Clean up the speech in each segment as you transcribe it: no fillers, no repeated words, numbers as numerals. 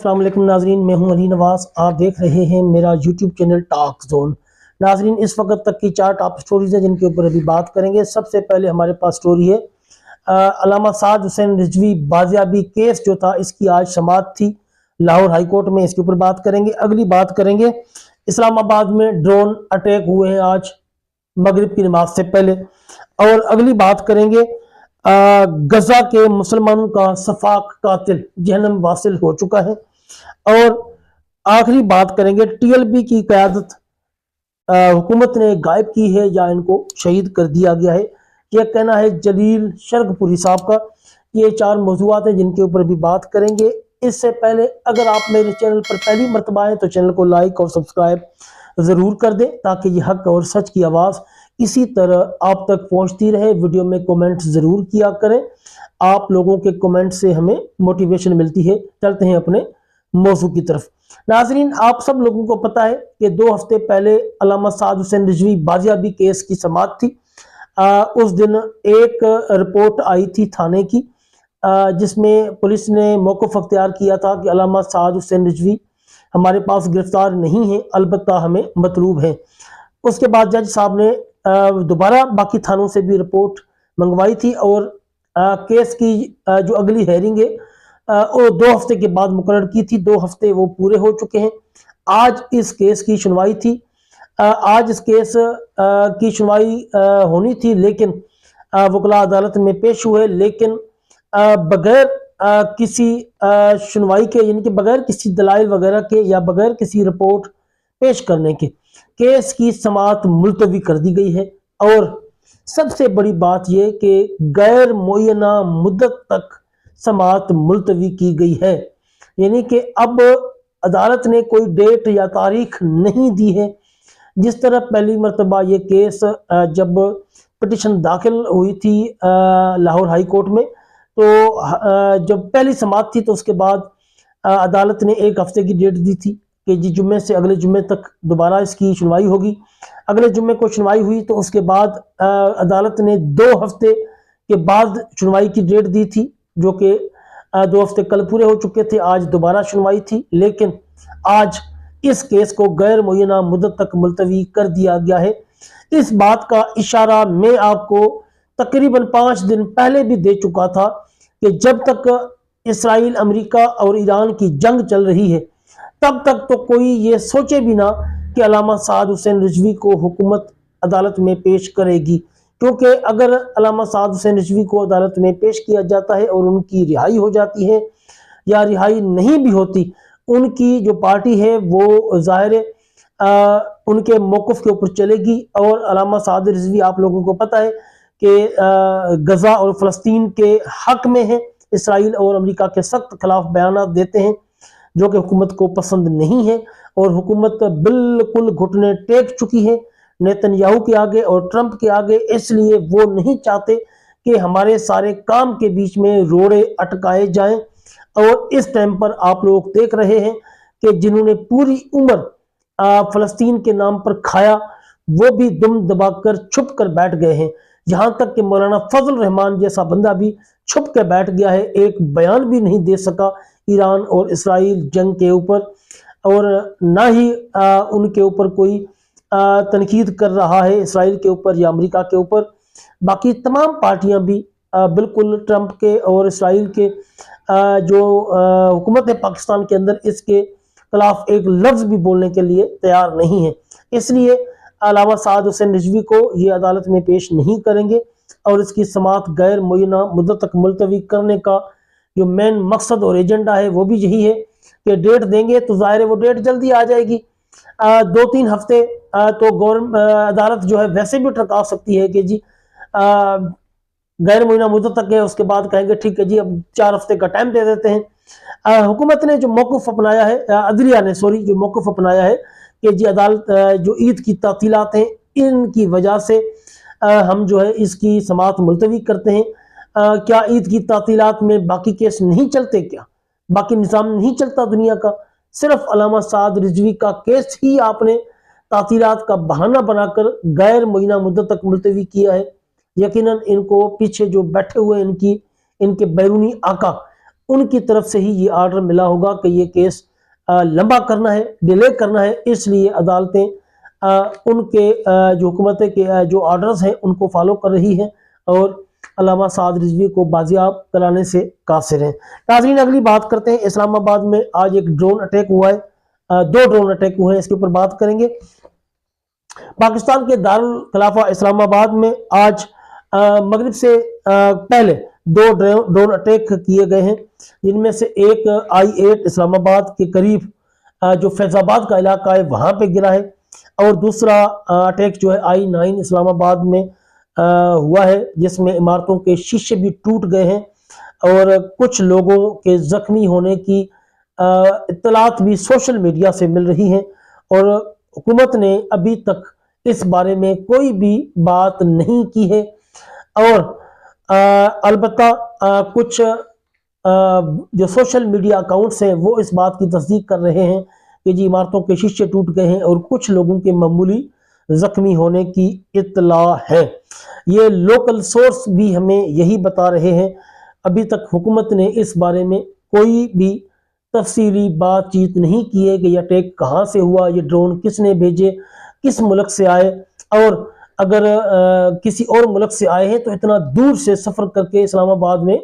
السلام علیکم ناظرین، میں ہوں علی نواز. آپ دیکھ رہے ہیں میرا یوٹیوب چینل ٹاک زون. ناظرین، اس وقت تک کی 4 ٹاپ سٹوریز ہیں جن کے اوپر ابھی بات کریں گے. سب سے پہلے ہمارے پاس سٹوری ہے علامہ سعد حسین رضوی بازیابی کیس جو تھا، اس کی آج سماعت تھی لاہور ہائی کورٹ میں. اس کے اوپر بات کریں گے. اگلی بات کریں گے اسلام آباد میں ڈرون اٹیک ہوئے ہیں آج مغرب کی نماز سے پہلے. اور اگلی بات کریں گے غزہ کے مسلمانوں کا صفاق قاتل جہنم واصل ہو چکا ہے. اور آخری بات کریں گے ٹی ایل بی کی قیادت حکومت نے غائب کی ہے یا ان کو شہید کر دیا گیا ہے، یہ کہنا ہے جلیل شرگ پوری صاحب کا. یہ 4 موضوعات ہیں جن کے اوپر بھی بات کریں گے. اس سے پہلے اگر آپ میرے چینل پر پہلی مرتبہ آئیں تو چینل کو لائک اور سبسکرائب ضرور کر دیں تاکہ یہ حق اور سچ کی آواز اسی طرح آپ تک پہنچتی رہے. ویڈیو میں کومنٹ ضرور کیا کریں، آپ لوگوں کے کومنٹ سے ہمیں موٹیویشن ملتی ہے. چلتے ہیں اپنے موضوع کی طرف. ناظرین، آپ سب لوگوں کو پتا ہے کہ 2 ہفتے پہلے علامہ سعد حسین رضوی بازیابی کیس کی سماعت تھی. اس دن ایک رپورٹ آئی تھی تھانے کی جس میں پولیس نے موقف اختیار کیا تھا کہ علامہ سعد حسین رضوی ہمارے پاس گرفتار نہیں ہیں، البتہ ہمیں مطلوب ہیں. اس کے بعد جج صاحب نے دوبارہ باقی تھانوں سے بھی رپورٹ منگوائی تھی اور کیس کی جو اگلی ہیرنگ ہے وہ 2 ہفتے کے بعد مقرر کی تھی. 2 ہفتے وہ پورے ہو چکے ہیں. آج اس کیس کی سنوائی تھی. آج اس کیس کی سنوائی ہونی تھی لیکن وکلاء عدالت میں پیش ہوئے، لیکن بغیر کسی سنوائی کے، یعنی کہ بغیر کسی دلائل وغیرہ کے یا بغیر کسی رپورٹ پیش کرنے کے کیس کی سماعت ملتوی کر دی گئی ہے. اور سب سے بڑی بات یہ کہ غیر معینہ مدت تک سماعت ملتوی کی گئی ہے، یعنی کہ اب عدالت نے کوئی ڈیٹ یا تاریخ نہیں دی ہے. جس طرح پہلی مرتبہ یہ کیس جب پٹیشن داخل ہوئی تھی لاہور ہائی کورٹ میں، تو جب پہلی سماعت تھی تو اس کے بعد عدالت نے 1 ہفتے کی ڈیٹ دی تھی کہ جی جمعے سے اگلے جمعے تک دوبارہ اس کی سنوائی ہوگی. اگلے جمعے کو سنوائی ہوئی تو اس کے بعد عدالت نے 2 ہفتے کے بعد سنوائی کی ڈیٹ دی تھی، جو کہ 2 ہفتے کل پورے ہو چکے تھے. آج دوبارہ سنوائی تھی لیکن آج اس کیس کو غیر معینہ مدت تک ملتوی کر دیا گیا ہے. اس بات کا اشارہ میں آپ کو تقریباً 5 دن پہلے بھی دے چکا تھا کہ جب تک اسرائیل، امریکہ اور ایران کی جنگ چل رہی ہے تب تک تو کوئی یہ سوچے بھی نہ کہ علامہ سعد حسین رضوی کو حکومت عدالت میں پیش کرے گی، کیونکہ اگر علامہ سعد حسین رضوی کو عدالت میں پیش کیا جاتا ہے اور ان کی رہائی ہو جاتی ہے یا رہائی نہیں بھی ہوتی، ان کی جو پارٹی ہے وہ ظاہر ان کے موقف کے اوپر چلے گی. اور علامہ سعد رضوی آپ لوگوں کو پتہ ہے کہ غزہ اور فلسطین کے حق میں ہیں. اسرائیل اور امریکہ کے سخت خلاف بیانات دیتے ہیں جو کہ حکومت کو پسند نہیں ہے، اور حکومت بالکل گھٹنے ٹیک چکی ہے نیتن یاہو کے آگے اور ٹرمپ کے آگے. اس لیے وہ نہیں چاہتے کہ ہمارے سارے کام کے بیچ میں روڑے اٹکائے جائیں. اور اس ٹائم پر آپ لوگ دیکھ رہے ہیں کہ جنہوں نے پوری عمر فلسطین کے نام پر کھایا وہ بھی دم دبا کر چھپ کر بیٹھ گئے ہیں. یہاں تک کہ مولانا فضل الرحمان جیسا بندہ بھی چھپ کے بیٹھ گیا ہے، ایک بیان بھی نہیں دے سکا ایران اور اسرائیل جنگ کے اوپر، اور نہ ہی ان کے اوپر کوئی تنقید کر رہا ہے اسرائیل کے اوپر یا امریکہ کے اوپر. باقی تمام پارٹیاں بھی بالکل ٹرمپ کے اور اسرائیل کے جو حکومت ہے پاکستان کے اندر، اس کے خلاف ایک لفظ بھی بولنے کے لیے تیار نہیں ہے. اس لیے علامہ سعد حسین رضوی کو یہ عدالت میں پیش نہیں کریں گے اور اس کی سماعت غیر معینہ مدت تک ملتوی کرنے کا جو مین مقصد اور ایجنڈا ہے وہ بھی یہی ہے کہ ڈیٹ دیں گے تو ظاہر ہے وہ ڈیٹ جلدی آ جائے گی. 2-3 ہفتے تو عدالت جو ہے ویسے بھی ٹرکا سکتی ہے کہ جی غیر معینہ مدت تک ہے، اس کے بعد کہیں گے ٹھیک ہے جی اب 4 ہفتے کا ٹائم دے دیتے ہیں. حکومت نے جو موقف اپنایا ہے، عدلیہ نے جو موقف اپنایا ہے کہ جی عدالت جو عید کی تعطیلات ہیں ان کی وجہ سے ہم جو ہے اس کی سماعت ملتوی کرتے ہیں. کیا عید کی تعطیلات میں باقی کیس نہیں چلتے؟ کیا باقی نظام نہیں چلتا دنیا کا؟ صرف علامہ سعد رضوی کا کیس ہی آپ نے تعطیلات کا بہانہ بنا کر غیر معینہ مدت تک ملتوی کیا ہے. یقیناً ان کو پیچھے جو بیٹھے ہوئے ان کے بیرونی آقا ان کی طرف سے ہی یہ آرڈر ملا ہوگا کہ یہ کیس لمبا کرنا ہے، ڈیلے کرنا ہے، اس لیے عدالتیں ان کے جو حکومت کے جو آرڈرز ہیں ان کو فالو کر رہی ہیں اور علامہ سعد رضوی کو بازیاب کرانے سے قاصر ہیں۔ ناظرین اگلی بات کرتے ہیں، اسلام آباد میں آج ایک ڈرون اٹیک ہوا ہے، 2 ڈرون اٹیک ہوئے ہیں، اس کے اوپر بات کریں گے۔ پاکستان کے دارالخلافہ اسلام آباد میں آج مغرب سے پہلے 2 ڈرون اٹیک کیے گئے ہیں، جن میں سے ایک I-8 اسلام آباد کے قریب جو فیض آباد کا علاقہ ہے وہاں پہ گرا ہے، اور دوسرا اٹیک جو ہے I-9 اسلام آباد میں ہوا ہے، جس میں عمارتوں کے شیشے بھی ٹوٹ گئے ہیں اور کچھ لوگوں کے زخمی ہونے کی اطلاعات بھی سوشل میڈیا سے مل رہی ہیں، اور حکومت نے ابھی تک اس بارے میں کوئی بھی بات نہیں کی ہے، اور البتہ کچھ جو سوشل میڈیا اکاؤنٹس ہیں وہ اس بات کی تصدیق کر رہے ہیں کہ جی عمارتوں کے شیشے ٹوٹ گئے ہیں اور کچھ لوگوں کے معمولی زخمی ہونے کی اطلاع ہے۔ یہ لوکل سورس بھی ہمیں یہی بتا رہے ہیں، ابھی تک حکومت نے اس بارے میں کوئی بھی تفصیلی بات چیت نہیں کی ہے کہ یہ اٹیک کہاں سے ہوا، یہ ڈرون کس نے بھیجے، کس ملک سے آئے، اور اگر کسی اور ملک سے آئے ہیں تو اتنا دور سے سفر کر کے اسلام آباد میں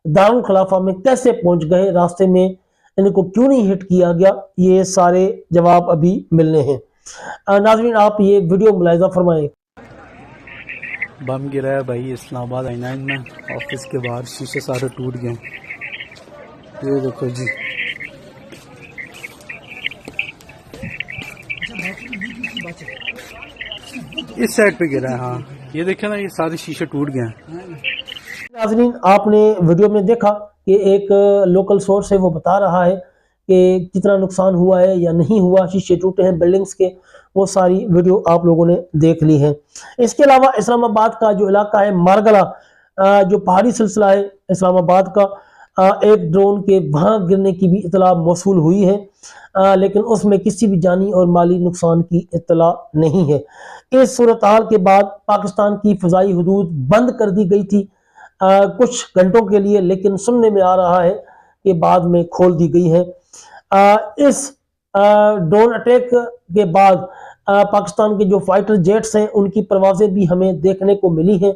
دارالخلافہ میں کیسے پہنچ گئے، راستے میں ان کو کیوں نہیں ہٹ کیا گیا، یہ سارے جواب ابھی ملنے ہیں۔ ناظرین آپ یہ ویڈیو ملاحظہ فرمائیں۔ بم گرا ہے بھائی اسلام آباد I-9 میں، آفس کے باہر شیشے سارے ٹوٹ گئے، یہ دیکھو جی، اس سائڈ پہ گرا ہے، ہاں یہ دیکھیں نا، یہ سارے شیشے ٹوٹ گئے ہیں۔ ناظرین آپ نے ویڈیو میں دیکھا کہ ایک لوکل سورس ہے وہ بتا رہا ہے کہ کتنا نقصان ہوا ہے یا نہیں ہوا، شیشے ٹوٹے ہیں بلڈنگز کے، وہ ساری ویڈیو آپ لوگوں نے دیکھ لی ہے۔ اس کے علاوہ اسلام آباد کا جو علاقہ ہے مارگلہ، جو پہاڑی سلسلہ ہے اسلام آباد کا، ایک ڈرون کے وہاں گرنے کی بھی اطلاع موصول ہوئی ہے، لیکن اس میں کسی بھی جانی اور مالی نقصان کی اطلاع نہیں ہے۔ اس صورتحال کے بعد پاکستان کی فضائی حدود بند کر دی گئی تھی کچھ گھنٹوں کے لیے، لیکن سننے میں آ رہا ہے کہ بعد میں کھول دی گئی ہے۔ اس ڈرون اٹیک کے بعد پاکستان کے جو فائٹر جیٹس ہیں ان کی پروازیں بھی ہمیں دیکھنے کو ملی ہیں،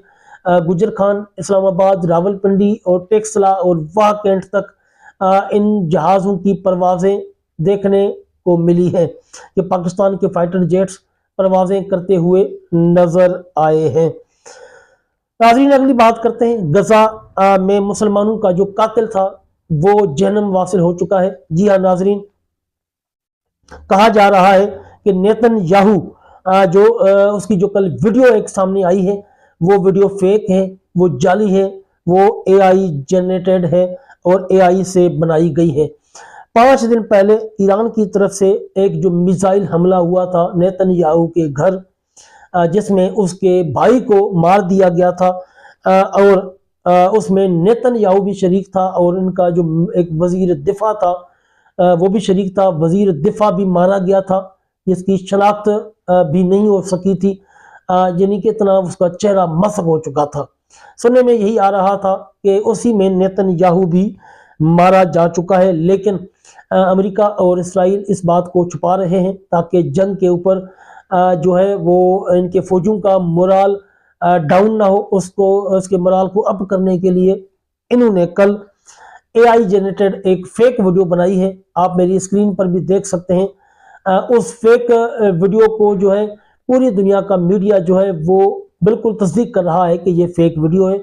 گجر خان، اسلام آباد، راولپنڈی اور ٹیکسلا اور واہ کینٹ تک ان جہازوں کی پروازیں دیکھنے کو ملی ہے کہ پاکستان کے فائٹر جیٹس پروازیں کرتے ہوئے نظر آئے ہیں۔ ناظرین اگلی بات کرتے ہیں، غزہ میں مسلمانوں کا جو قاتل تھا وہ جہنم واصل ہو چکا ہے۔ جی ہاں ناظرین، کہا جا رہا ہے کہ نیتن یاہو جو اس کی جو کل ویڈیو ایک سامنے آئی ہے وہ ویڈیو فیک ہے، وہ جعلی ہے، وہ AI جنریٹڈ ہے اور AI سے بنائی گئی ہے۔ 5 دن پہلے ایران کی طرف سے ایک جو میزائل حملہ ہوا تھا نیتن یاہو کے گھر، جس میں اس کے بھائی کو مار دیا گیا تھا، اور اس میں نیتن یاہو بھی شریک تھا اور ان کا جو ایک وزیر دفاع تھا وہ بھی شریک تھا، وزیر دفاع بھی مارا گیا تھا جس کی شناخت بھی نہیں ہو سکی تھی، یعنی کہ اتنا اس کا چہرہ مسخ ہو چکا تھا۔ سننے میں یہی آ رہا تھا کہ اسی میں نیتن یاہو بھی مارا جا چکا ہے، لیکن امریکہ اور اسرائیل اس بات کو چھپا رہے ہیں تاکہ جنگ کے اوپر جو ہے وہ ان کے فوجوں کا مورال ڈاؤن نہ ہو، اس کے مورال کو اپ کرنے کے لیے انہوں نے کل AI جنریٹڈ ایک فیک ویڈیو بنائی ہے، آپ میری اسکرین پر بھی دیکھ سکتے ہیں۔ اس فیک ویڈیو کو جو ہے پوری دنیا کا میڈیا جو ہے وہ بالکل تصدیق کر رہا ہے کہ یہ فیک ویڈیو ہے،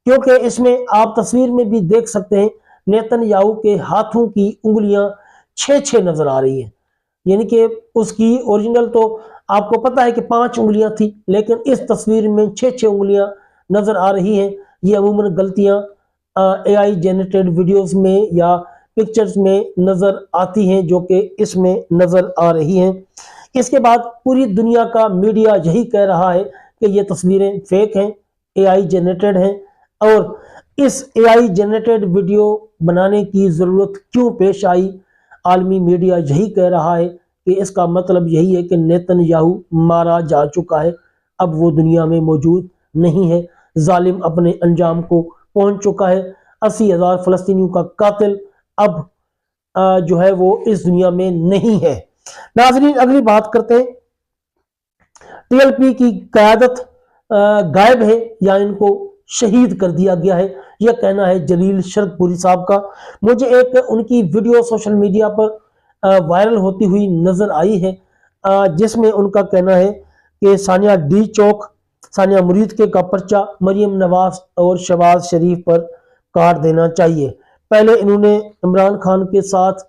کیونکہ اس میں آپ تصویر میں بھی دیکھ سکتے ہیں نیتن یاہو کے ہاتھوں کی انگلیاں 6 نظر آ رہی ہیں، یعنی کہ اس کی اوریجنل تو آپ کو پتا ہے کہ 5 انگلیاں تھی، لیکن اس تصویر میں 6 انگلیاں نظر آ رہی ہیں۔ یہ عموماً غلطیاں AI جنریٹڈ ویڈیوز میں یا پکچرز میں نظر آتی ہیں جو کہ اس میں نظر آ رہی ہیں۔ اس کے بعد پوری دنیا کا میڈیا یہی کہہ رہا ہے کہ یہ تصویریں فیک ہیں، AI جنریٹڈ ہیں، اور اس AI جنریٹڈ ویڈیو بنانے کی ضرورت کیوں پیش آئی، عالمی میڈیا یہی کہہ رہا ہے کہ اس کا مطلب یہی ہے کہ نیتن یاہو مارا جا چکا ہے، اب وہ دنیا میں موجود نہیں ہے، ظالم اپنے انجام کو پہنچ چکا ہے۔ 80,000 فلسطینیوں کا قاتل اب جو ہے وہ اس دنیا میں نہیں ہے۔ ناظرین اگلی بات کرتے ہیں، ٹی ایل پی کی قیادت غائب ہے یا ان کو شہید کر دیا گیا ہے، یہ کہنا ہے جلیل شرک پوری صاحب کا۔ مجھے ایک ان کی ویڈیو سوشل میڈیا پر وائرل ہوتی ہوئی نظر آئی ہے، جس میں ان کا کہنا ہے کہ ثانیہ ڈی چوک، ثانیہ مرید کے کا پرچہ مریم نواز اور شہباز شریف پر کاٹ دینا چاہیے۔ پہلے انہوں نے عمران خان کے ساتھ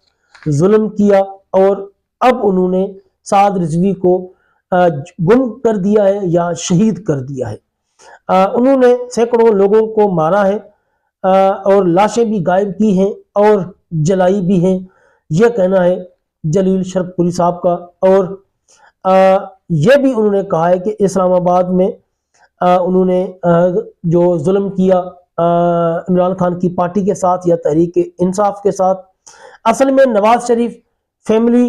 ظلم کیا اور اب انہوں نے سعد رضوی کو گم کر دیا ہے یا شہید کر دیا ہے۔ انہوں نے سینکڑوں لوگوں کو مارا ہے اور لاشیں بھی غائب کی ہیں اور جلائی بھی ہیں، یہ کہنا ہے جلیل شرک پوری صاحب کا۔ اور یہ بھی انہوں نے کہا ہے کہ اسلام آباد میں انہوں نے جو ظلم کیا عمران خان کی پارٹی کے ساتھ یا تحریک انصاف کے ساتھ، اصل میں نواز شریف فیملی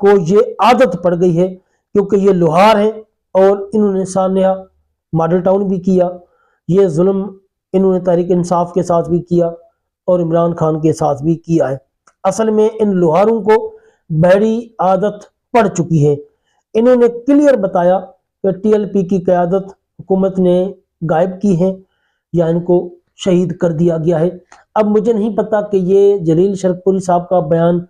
کو یہ عادت پڑ گئی ہے کیونکہ یہ لوہار ہیں اور انہوں نے سانحہ ماڈل ٹاؤن بھی کیا، یہ ظلم انہوں نے تحریک انصاف کے ساتھ بھی کیا اور عمران خان کے ساتھ بھی کیا ہے۔ اصل میں ان لوہاروں کو بڑی عادت پڑ چکی ہے۔ انہوں نے کلیئر بتایا کہ ٹی ایل پی کی قیادت حکومت نے غائب کی ہے یا ان کو شہید کر دیا گیا ہے۔ اب مجھے نہیں پتا کہ یہ جلیل شرک پوری صاحب کا بیان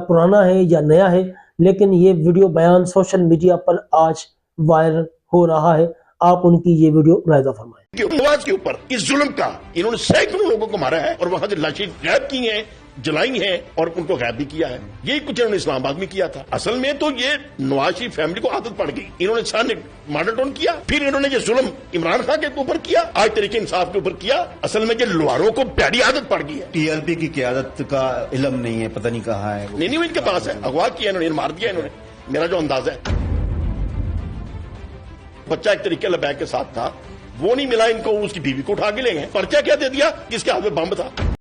پرانا ہے یا نیا ہے، لیکن یہ ویڈیو بیان سوشل میڈیا پر آج وائرل ہو رہا ہے۔ آپ ان کی یہ ویڈیو ملاحظہ فرمائیں۔ نواز کے اوپر اس ظلم کا انہوں نے سینکڑوں لوگوں کو مارا ہے اور وہاں سے لاشیں غائب کی ہیں، جلائی ہیں اور ان کو غائب بھی کیا ہے۔ یہی کچھ انہوں نے اسلام آباد میں کیا تھا۔ اصل میں تو یہ نواز شریف فیملی کو عادت پڑ گئی، انہوں نے سارے ماڈل ٹاؤن کیا، پھر انہوں نے یہ ظلم عمران خان کے اوپر کیا، آج تحریک انصاف کے اوپر کیا۔ اصل میں یہ لوہاروں کو پیاری عادت پڑ گئی ہے۔ ٹی ایل پی کی قیادت کا علم نہیں ہے، پتہ نہیں کہاں ہے۔ نہیں ان کے پاس ہے، اغوا کیا انہوں نے، مار دیا انہوں نے، میرا جو اندازہ ہے۔ بچہ ایک طریقے لبیک کے ساتھ تھا، وہ نہیں ملا ان کو، اس کی بیوی کو اٹھا کے لے گئے، پرچہ کیا دے دیا، کس کے ہاتھ میں بم تھا۔